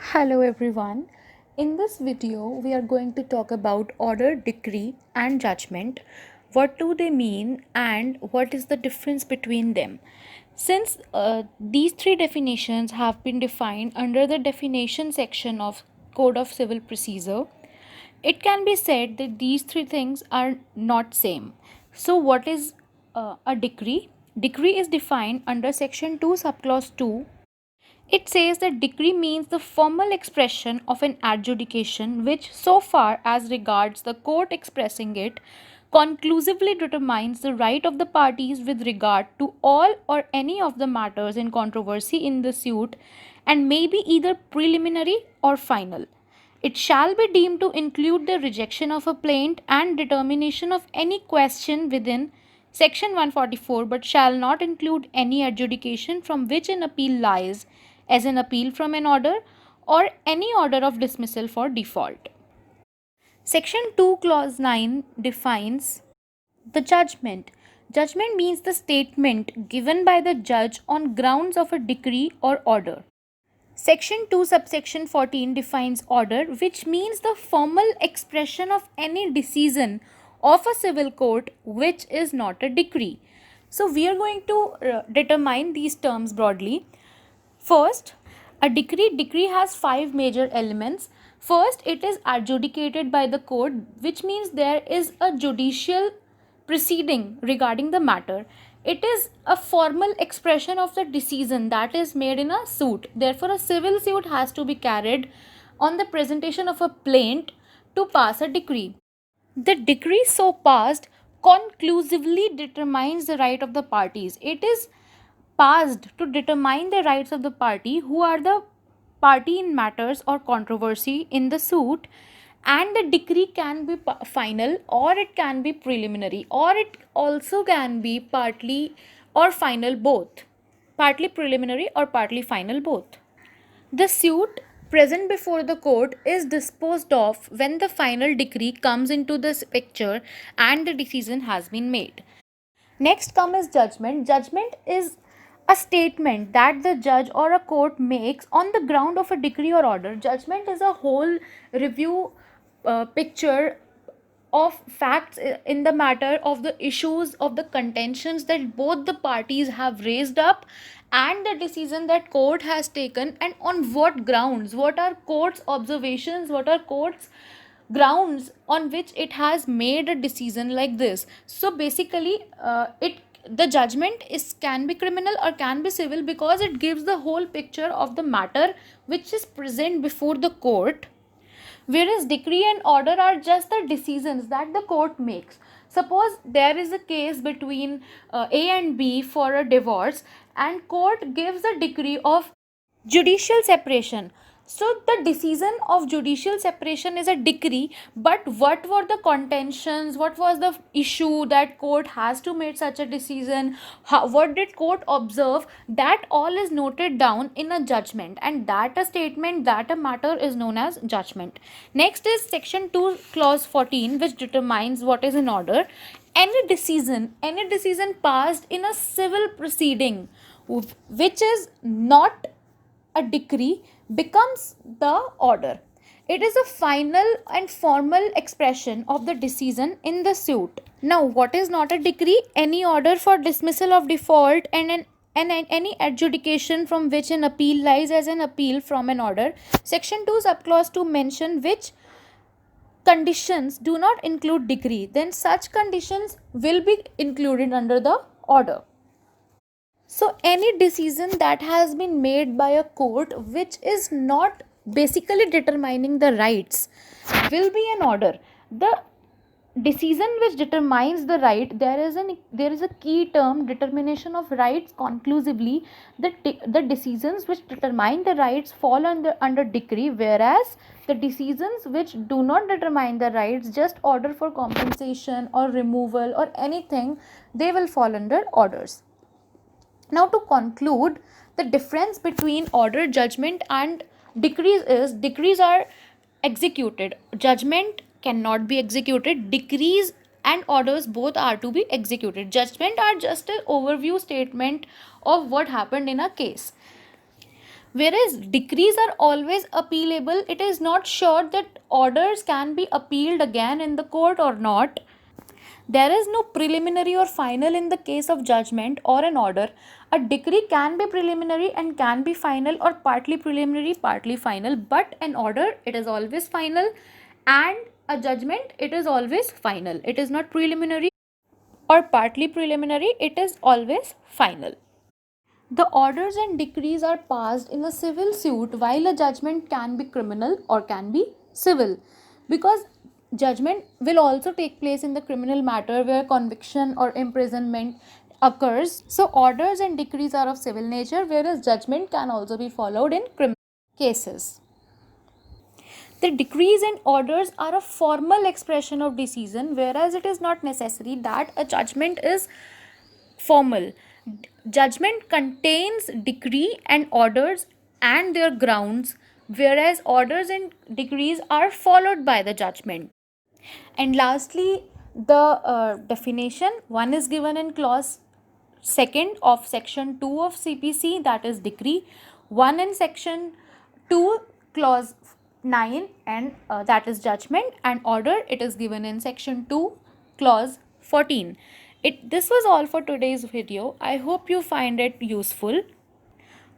Hello everyone. In this video, we are going to talk about order, decree, and judgment. What do they mean and what is the difference between them? Since these three definitions have been defined under the definition section of Code of Civil Procedure, it can be said that these three things are not same. So what is a decree? Decree is defined under section 2 subclause 2. It says that decree means the formal expression of an adjudication which, so far as regards the court expressing it, conclusively determines the right of the parties with regard to all or any of the matters in controversy in the suit and may be either preliminary or final. It shall be deemed to include the rejection of a plaint and determination of any question within Section 144, but shall not include any adjudication from which an appeal lies, as an appeal from an order or any order of dismissal for default. Section 2, Clause 9 defines the judgment. Judgment means the statement given by the judge on grounds of a decree or order. Section 2, subsection 14 defines order, which means the formal expression of any decision of a civil court which is not a decree. So, we are going to determine these terms broadly. First, a decree has five major elements. First, it is adjudicated by the court, which means there is a judicial proceeding regarding the matter. It is a formal expression of the decision that is made in a suit. Therefore, a civil suit has to be carried on the presentation of a plaint to pass a decree. The decree so passed conclusively determines the right of the parties. It is passed to determine the rights of the party who are the party in matters or controversy in the suit, and the decree can be final or it can be preliminary, or it also can be partly or final both, partly preliminary or partly final both. The suit present before the court is disposed of when the final decree comes into this picture and the decision has been made. Next comes judgment. Judgment is a statement that the judge or a court makes on the ground of a decree or order. Judgment is a whole review picture of facts in the matter, of the issues, of the contentions that both the parties have raised up, and the decision that court has taken, and on what grounds, what are court's observations, what are court's grounds on which it has made a decision like this. So basically, it the judgment is can be criminal or can be civil because it gives the whole picture of the matter which is present before the court, whereas decree and order are just the decisions that the court makes. Suppose there is a case between A and B for a divorce, and court gives a decree of judicial separation. So the decision of judicial separation is a decree, but what were the contentions, what was the issue that court has to make such a decision, what did court observe, that all is noted down in a judgment, and that a statement, that a matter is known as judgment. Next is section 2 clause 14, which determines what is an order. Any decision passed in a civil proceeding which is not a decree becomes the order. It is a final and formal expression of the decision in the suit. Now, what is not a decree? Any order for dismissal of default and any adjudication from which an appeal lies as an appeal from an order. Section 2 subclause 2 mention which conditions do not include decree, then such conditions will be included under the order. So, any decision that has been made by a court which is not basically determining the rights will be an order. The decision which determines the right, there is a key term, determination of rights conclusively. The decisions which determine the rights fall under decree, whereas the decisions which do not determine the rights, just order for compensation or removal or anything, they will fall under orders. Now, to conclude, the difference between order, judgment, and decrees is decrees are executed, judgment cannot be executed. Decrees and orders both are to be executed. Judgment are just an overview statement of what happened in a case. Whereas decrees are always appealable, it is not sure that orders can be appealed again in the court or not. There is no preliminary or final in the case of judgment or an order. A decree can be preliminary and can be final, or partly preliminary, partly final, but an order, it is always final, and a judgment, it is always final. It is not preliminary or partly preliminary, it is always final. The orders and decrees are passed in a civil suit, while a judgment can be criminal or can be civil, because judgment will also take place in the criminal matter where conviction or imprisonment occurs. So orders and decrees are of civil nature, whereas judgment can also be followed in criminal cases. The decrees and orders are a formal expression of decision, whereas it is not necessary that a judgment is formal. Judgment contains decree and orders and their grounds, whereas orders and decrees are followed by the judgment. And lastly, the definition one is given in clause second of section 2 of CPC, that is decree, one in section 2 clause 9, and that is judgment, and order, it is given in section 2 clause 14. This was all for today's video. I hope you find it useful.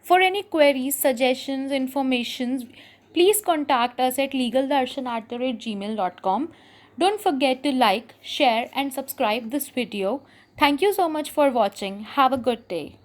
For any queries, suggestions, informations, please contact us at legaldarshan@gmail.com. Don't forget to like, share and subscribe this video. Thank you so much for watching. Have a good day.